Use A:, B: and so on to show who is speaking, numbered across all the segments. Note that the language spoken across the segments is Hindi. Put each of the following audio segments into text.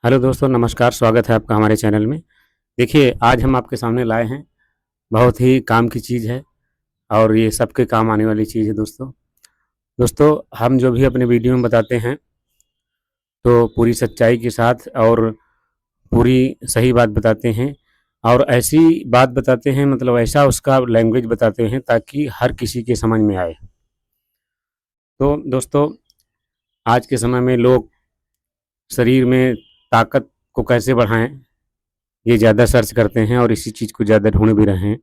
A: हेलो दोस्तों, नमस्कार। स्वागत है आपका हमारे चैनल में। देखिए, आज हम आपके सामने लाए हैं, बहुत ही काम की चीज़ है और ये सबके काम आने वाली चीज़ है दोस्तों। दोस्तों, हम जो भी अपने वीडियो में बताते हैं, तो पूरी सच्चाई के साथ और पूरी सही बात बताते हैं और ऐसी बात बताते हैं, मतलब ऐसा उसका लैंग्वेज बताते हैं ताकि हर किसी के समझ में आए। तो दोस्तों, आज के समय में लोग शरीर में ताकत को कैसे बढ़ाएँ, ये ज़्यादा सर्च करते हैं और इसी चीज़ को ज़्यादा ढूँढ भी रहे हैं।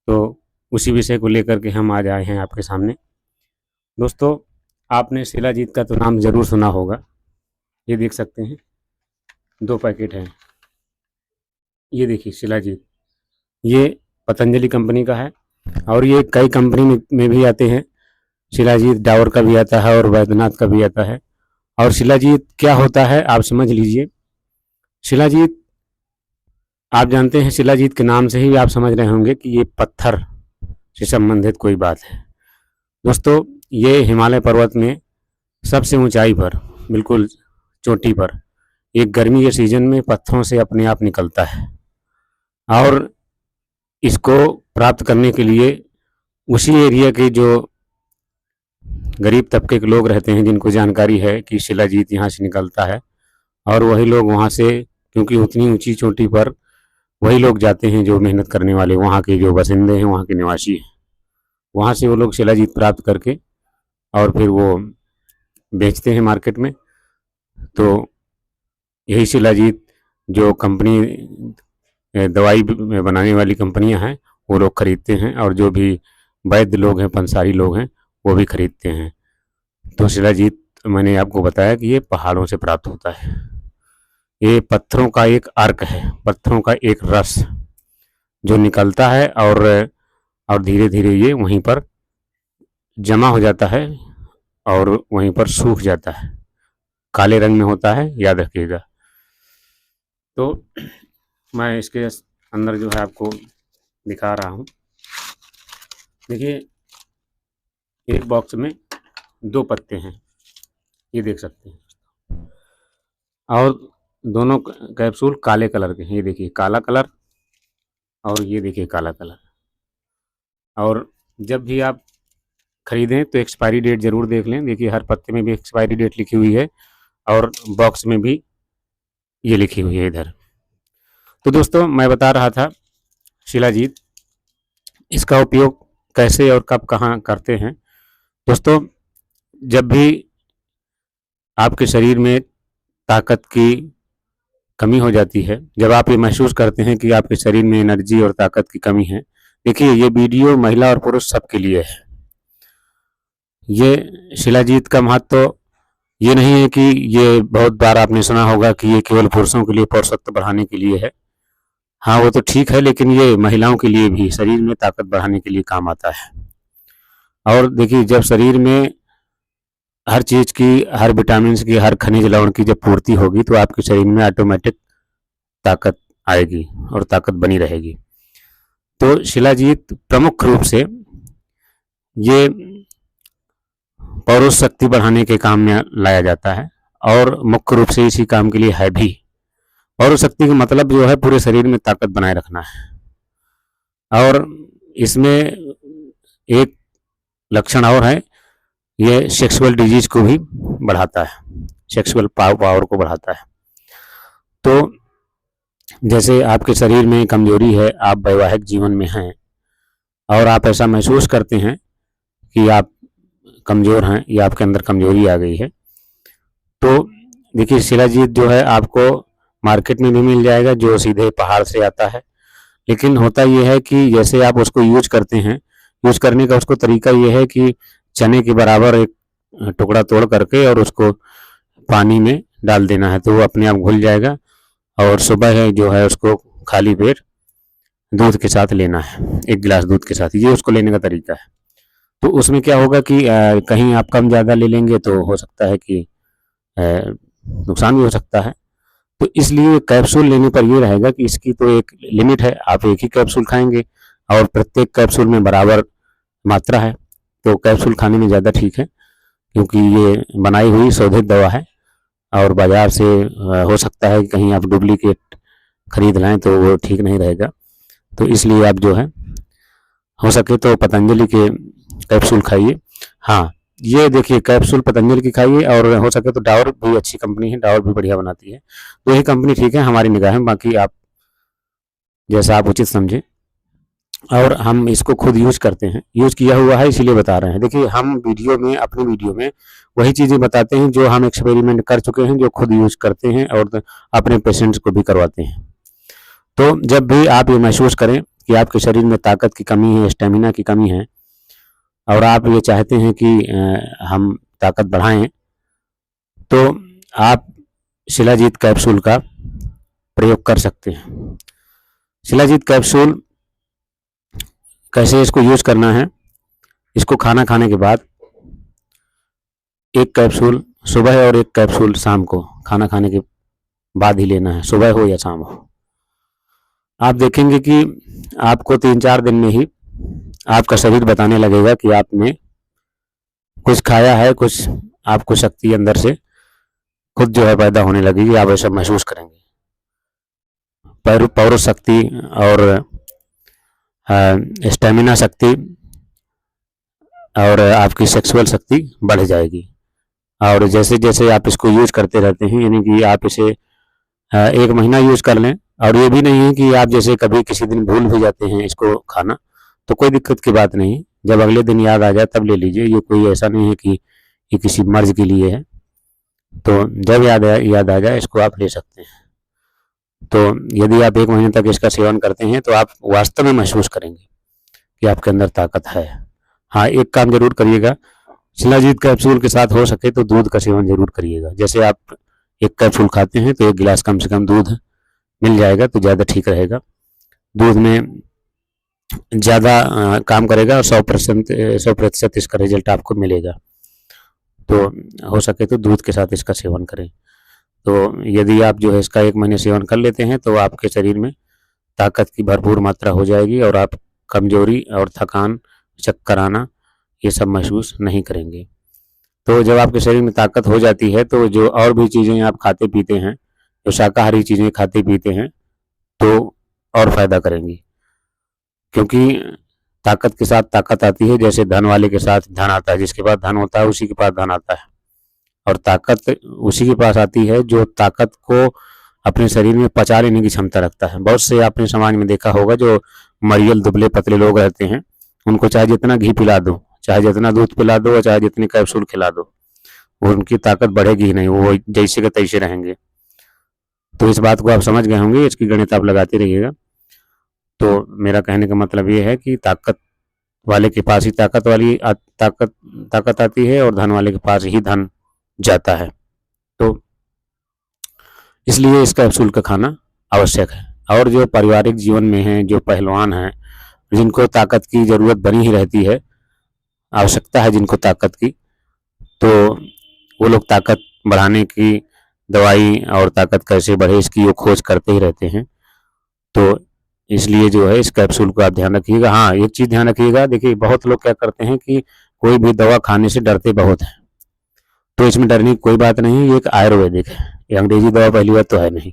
A: तो उसी विषय को लेकर के हम आज आए हैं आपके सामने। दोस्तों, आपने शिलाजीत का तो नाम ज़रूर सुना होगा। ये देख सकते हैं, 2 पैकेट हैं। ये देखिए शिलाजीत, ये पतंजलि कंपनी का है और ये कई कंपनी में भी आते हैं। शिलाजीत डाबर का भी आता है और वैद्यनाथ का भी आता है। और शिलाजीत क्या होता है आप समझ लीजिए। शिलाजीत, आप जानते हैं, शिलाजीत के नाम से ही आप समझ रहे होंगे कि ये पत्थर से संबंधित कोई बात है। दोस्तों, ये हिमालय पर्वत में सबसे ऊंचाई पर, बिल्कुल चोटी पर, एक गर्मी के सीजन में पत्थरों से अपने आप निकलता है और इसको प्राप्त करने के लिए उसी एरिया के जो गरीब तबके के लोग रहते हैं, जिनको जानकारी है कि शिलाजीत यहाँ से निकलता है, और वही लोग वहाँ से, क्योंकि उतनी ऊंची चोटी पर वही लोग जाते हैं जो मेहनत करने वाले, वहाँ के जो बासिंदे हैं, वहाँ के निवासी हैं, वहाँ से वो लोग शिलाजीत प्राप्त करके और फिर वो बेचते हैं मार्केट में। तो यही शिलाजीत जो कंपनी दवाई बनाने वाली कंपनियां हैं, वो लोग खरीदते हैं और जो भी वैद्य लोग हैं, पंसारी लोग हैं, वो भी खरीदते हैं। तो शिलाजीत मैंने आपको बताया कि ये पहाड़ों से प्राप्त होता है। ये पत्थरों का एक अर्क है, पत्थरों का एक रस जो निकलता है और धीरे धीरे ये वहीं पर जमा हो जाता है और वहीं पर सूख जाता है। काले रंग में होता है, याद रखिएगा। तो मैं इसके अंदर जो है आपको दिखा रहा हूँ। देखिए, एक बॉक्स में 2 पत्ते हैं, ये देख सकते हैं, और दोनों कैप्सूल काले कलर के हैं। ये देखिए काला कलर और ये देखिए काला कलर। और जब भी आप खरीदें तो एक्सपायरी डेट ज़रूर देख लें। देखिए, हर पत्ते में भी एक्सपायरी डेट लिखी हुई है और बॉक्स में भी ये लिखी हुई है इधर। तो दोस्तों, मैं बता रहा था शिलाजीत, इसका उपयोग कैसे और कब कहाँ करते हैं। दोस्तों, जब भी आपके शरीर में ताकत की कमी हो जाती है, जब आप ये महसूस करते हैं कि आपके शरीर में एनर्जी और ताकत की कमी है, देखिए ये वीडियो महिला और पुरुष सबके लिए है। ये शिलाजीत का महत्व तो ये नहीं है कि ये, बहुत बार आपने सुना होगा कि ये केवल पुरुषों के लिए, पौरुषत्व बढ़ाने के लिए है। हाँ, वो तो ठीक है, लेकिन ये महिलाओं के लिए भी शरीर में ताकत बढ़ाने के लिए काम आता है। और देखिए, जब शरीर में हर चीज़ की, हर विटामिन की, हर खनिज लवण की जब पूर्ति होगी, तो आपके शरीर में ऑटोमेटिक ताकत आएगी और ताकत बनी रहेगी। तो शिलाजीत प्रमुख रूप से ये पौरुष शक्ति बढ़ाने के काम में लाया जाता है और मुख्य रूप से इसी काम के लिए है भी। पौरुष शक्ति का मतलब जो है पूरे शरीर में ताकत बनाए रखना है। और इसमें एक लक्षण और है, ये सेक्सुअल डिजीज को भी बढ़ाता है, सेक्सुअल पावर को बढ़ाता है। तो जैसे आपके शरीर में कमजोरी है, आप वैवाहिक जीवन में हैं और आप ऐसा महसूस करते हैं कि आप कमज़ोर हैं या आपके अंदर कमजोरी आ गई है, तो देखिए शिलाजीत जो है आपको मार्केट में भी मिल जाएगा, जो सीधे पहाड़ से आता है। लेकिन होता यह है कि जैसे आप उसको यूज करते हैं, यूज करने का उसको तरीका ये है कि चने के बराबर एक टुकड़ा तोड़ करके और उसको पानी में डाल देना है, तो वो अपने आप घुल जाएगा। और सुबह है जो है उसको खाली पेट दूध के साथ लेना है, 1 गिलास दूध के साथ, ये उसको लेने का तरीका है। तो उसमें क्या होगा कि कहीं आप कम ज़्यादा ले लेंगे तो हो सकता है कि नुकसान भी हो सकता है। तो इसलिए कैप्सूल लेने पर ये रहेगा कि इसकी तो एक लिमिट है, आप एक ही कैप्सूल खाएंगे और प्रत्येक कैप्सूल में बराबर मात्रा है, तो कैप्सूल खाने में ज़्यादा ठीक है, क्योंकि ये बनाई हुई शोधित दवा है और बाज़ार से हो सकता है कि कहीं आप डुप्लीकेट खरीद लाएँ तो वो ठीक नहीं रहेगा। तो इसलिए आप जो है हो सके तो पतंजलि के कैप्सूल खाइए। हाँ, ये देखिए कैप्सूल पतंजलि की खाइए, और हो सके तो डाबर भी अच्छी कंपनी है, डाबर भी बढ़िया बनाती है। तो ये कंपनी ठीक है हमारी निगाह में, बाकी आप जैसा आप उचित समझें। और हम इसको खुद यूज़ करते हैं, यूज़ किया हुआ है इसीलिए बता रहे हैं। देखिए हम वीडियो में, अपनी वीडियो में वही चीज़ें बताते हैं जो हम एक्सपेरिमेंट कर चुके हैं, जो खुद यूज़ करते हैं और अपने पेशेंट्स को भी करवाते हैं। तो जब भी आप ये महसूस करें कि आपके शरीर में ताकत की कमी है, स्टेमिना की कमी है, और आप ये चाहते हैं कि हम ताकत बढ़ाएं, तो आप शिलाजीत कैप्सूल का प्रयोग कर सकते हैं। शिलाजीत कैप्सूल कैसे इसको यूज़ करना है, इसको खाना खाने के बाद एक कैप्सूल सुबह और एक कैप्सूल शाम को खाना खाने के बाद ही लेना है, सुबह हो या शाम हो। आप देखेंगे कि आपको 3-4 दिन में ही आपका शरीर बताने लगेगा कि आपने कुछ खाया है, कुछ आपको शक्ति अंदर से खुद जो है पैदा होने लगेगी, आप ऐसा महसूस करेंगे। पौरुष शक्ति और स्टेमिना शक्ति और आपकी सेक्सुअल शक्ति बढ़ जाएगी। और जैसे जैसे आप इसको यूज़ करते रहते हैं, यानी कि आप इसे 1 महीना यूज़ कर लें, और ये भी नहीं है कि आप जैसे कभी किसी दिन भूल भी जाते हैं इसको खाना, तो कोई दिक्कत की बात नहीं, जब अगले दिन याद आ जाए तब ले लीजिए। ये कोई ऐसा नहीं है कि ये किसी मर्ज़ के लिए है, तो जब याद आ जाए इसको आप ले सकते हैं। तो यदि आप 1 महीने तक इसका सेवन करते हैं तो आप वास्तव में महसूस करेंगे कि आपके अंदर ताकत है। हाँ, एक काम ज़रूर करिएगा, शिलाजीत कैप्सूल के साथ हो सके तो दूध का सेवन ज़रूर करिएगा। जैसे आप 1 कैप्सूल खाते हैं तो 1 गिलास कम से कम दूध मिल जाएगा तो ज़्यादा ठीक रहेगा। दूध में ज़्यादा काम करेगा और 100% इसका रिजल्ट आपको मिलेगा। तो हो सके तो दूध के साथ इसका सेवन करें। तो यदि आप जो है इसका 1 महीने सेवन कर लेते हैं तो आपके शरीर में ताकत की भरपूर मात्रा हो जाएगी, और आप कमज़ोरी और थकान, चक्कर आना ये सब महसूस नहीं करेंगे। तो जब आपके शरीर में ताकत हो जाती है तो जो और भी चीज़ें आप खाते पीते हैं, जो शाकाहारी चीज़ें खाते पीते हैं, तो और फ़ायदा करेंगी। क्योंकि ताकत के साथ ताकत आती है, जैसे धन वाले के साथ धन आता है, जिसके पास धन होता है उसी के पास धन आता है। और ताकत उसी के पास आती है जो ताकत को अपने शरीर में पचा लेने की क्षमता रखता है। बहुत से आपने समाज में देखा होगा जो मरियल दुबले पतले लोग रहते हैं, उनको चाहे जितना घी पिला दो, चाहे जितना दूध पिला दो, चाहे जितने कैप्सूल खिला दो, वो उनकी ताकत बढ़ेगी ही नहीं, वो जैसे के तैसे रहेंगे। तो इस बात को आप समझ गए होंगे, इसकी गणित आप लगाते रहिएगा। तो मेरा कहने का मतलब ये है कि ताकत वाले के पास ही ताकत आती है, और धन वाले के पास ही धन जाता है। तो इसलिए इस कैप्सूल का खाना आवश्यक है। और जो पारिवारिक जीवन में हैं, जो पहलवान हैं, जिनको ताकत की ज़रूरत बनी ही रहती है, आवश्यकता है जिनको ताकत की, तो वो लोग ताकत बढ़ाने की दवाई और ताकत कैसे बढ़े इसकी वो खोज करते ही रहते हैं। तो इसलिए जो है इस कैप्सूल को आप ध्यान रखिएगा। हाँ, एक चीज़ ध्यान रखिएगा, देखिए बहुत लोग क्या करते हैं कि कोई भी दवा खाने से डरते बहुत हैं। तो इसमें डरने की कोई बात नहीं, ये एक आयुर्वेदिक है, ये अंग्रेजी दवा पहली बात तो है नहीं,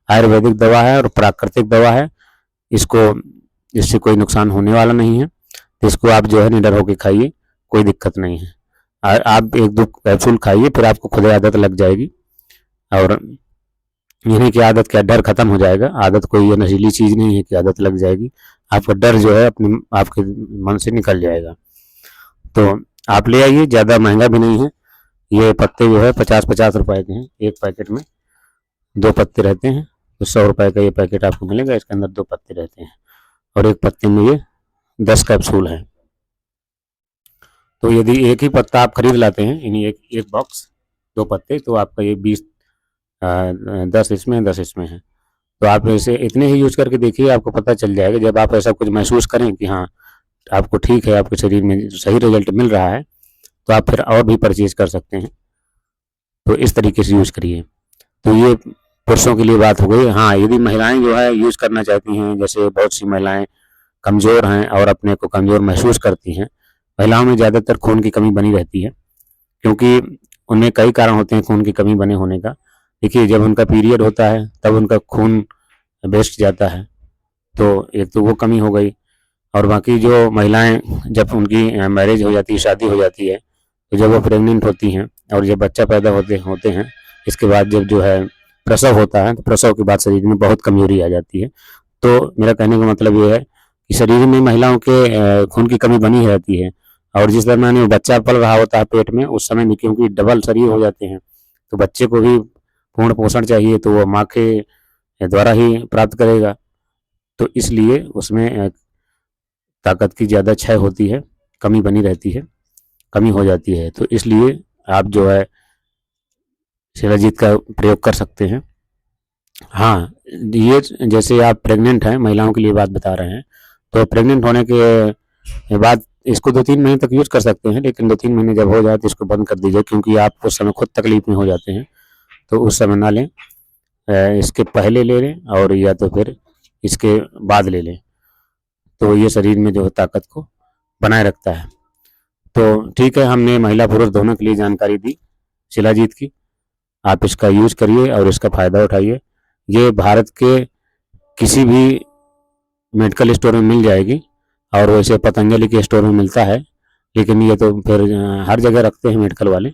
A: आयुर्वेदिक दवा है और प्राकृतिक दवा है। इससे कोई नुकसान होने वाला नहीं है, तो इसको आप जो है निडर होकर खाइए, कोई दिक्कत नहीं है। आप 1-2 कैप्सूल खाइए, फिर आपको खुद आदत लग जाएगी, और यानी कि आदत क्या, डर खत्म हो जाएगा। आदत कोई ये नशीली चीज़ नहीं है कि आदत लग जाएगी, आपका डर जो है आपके मन से निकल जाएगा। तो आप ले आइए, ज़्यादा महंगा भी नहीं है। ये पत्ते जो है 50-50 रुपए के हैं, एक पैकेट में 2 पत्ते रहते हैं, तो 100 रुपए का ये पैकेट आपको मिलेगा, इसके अंदर 2 पत्ते रहते हैं, और एक पत्ते में ये 10 कैप्सूल है। तो यदि एक ही पत्ता आप खरीद लाते हैं, यानी एक बॉक्स 2 पत्ते, तो आपका ये 10 इसमें 10 इसमें है। तो आप इसे इतने ही यूज़ करके देखिए, आपको पता चल जाएगा। जब आप ऐसा कुछ महसूस करें कि हाँ आपको ठीक है, आपके शरीर में सही रिजल्ट मिल रहा है, तो आप फिर और भी परचेज कर सकते हैं। तो इस तरीके से यूज़ करिए। तो ये पुरुषों के लिए बात हो गई। हाँ, यदि महिलाएं जो है यूज़ करना चाहती हैं, जैसे बहुत सी महिलाएं कमज़ोर हैं और अपने को कमज़ोर महसूस करती हैं, महिलाओं में ज़्यादातर खून की कमी बनी रहती है, क्योंकि उन्हें कई कारण होते हैं खून की कमी बने होने का। देखिए, जब उनका पीरियड होता है तब उनका खून वेस्ट जाता है, तो एक तो वो कमी हो गई। और बाकी जो महिलाएं जब उनकी मैरिज हो जाती है, शादी हो जाती है, तो जब वो प्रेग्नेंट होती हैं और जब बच्चा पैदा होते होते हैं, इसके बाद जब जो है प्रसव होता है, तो प्रसव के बाद शरीर में बहुत कमजोरी आ जाती है। तो मेरा कहने का मतलब ये है कि शरीर में महिलाओं के खून की कमी बनी रहती है, और जिस दरमियान बच्चा पल रहा होता है पेट में, उस समय में क्योंकि डबल शरीर हो जाते हैं, तो बच्चे को भी पूर्ण पोषण चाहिए, तो वो माँ के द्वारा ही प्राप्त करेगा। तो इसलिए उसमें ताकत की ज़्यादा क्षय होती है, कमी बनी रहती है, कमी हो जाती है। तो इसलिए आप जो है शिलाजीत का प्रयोग कर सकते हैं। हाँ, ये जैसे आप प्रेग्नेंट हैं, महिलाओं के लिए बात बता रहे हैं, तो प्रेग्नेंट होने के बाद इसको 2-3 महीने तक यूज़ कर सकते हैं, लेकिन 2-3 महीने जब हो जाए तो इसको बंद कर दीजिए, क्योंकि आप उस समय खुद तकलीफ में हो जाते हैं, तो उस समय ना लें। इसके पहले ले लें और या तो फिर इसके बाद ले लें, तो ये शरीर में जो है ताकत को बनाए रखता है। तो ठीक है, हमने महिला पुरुष दोनों के लिए जानकारी दी शिलाजीत की। आप इसका यूज़ करिए और इसका फ़ायदा उठाइए। ये भारत के किसी भी मेडिकल स्टोर में मिल जाएगी, और वैसे पतंजलि के स्टोर में मिलता है, लेकिन ये तो फिर हर जगह रखते हैं मेडिकल वाले।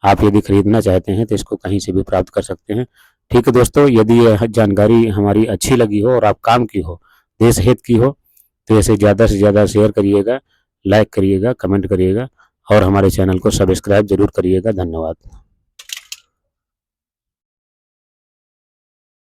A: आप यदि खरीदना चाहते हैं तो इसको कहीं से भी प्राप्त कर सकते हैं। ठीक है दोस्तों, यदि यह जानकारी हमारी अच्छी लगी हो और आप काम की हो, देश हित की हो, तो इसे ज़्यादा से ज़्यादा शेयर करिएगा, लाइक करिएगा, कमेंट करिएगा और हमारे चैनल को सब्सक्राइब ज़रूर करिएगा। धन्यवाद।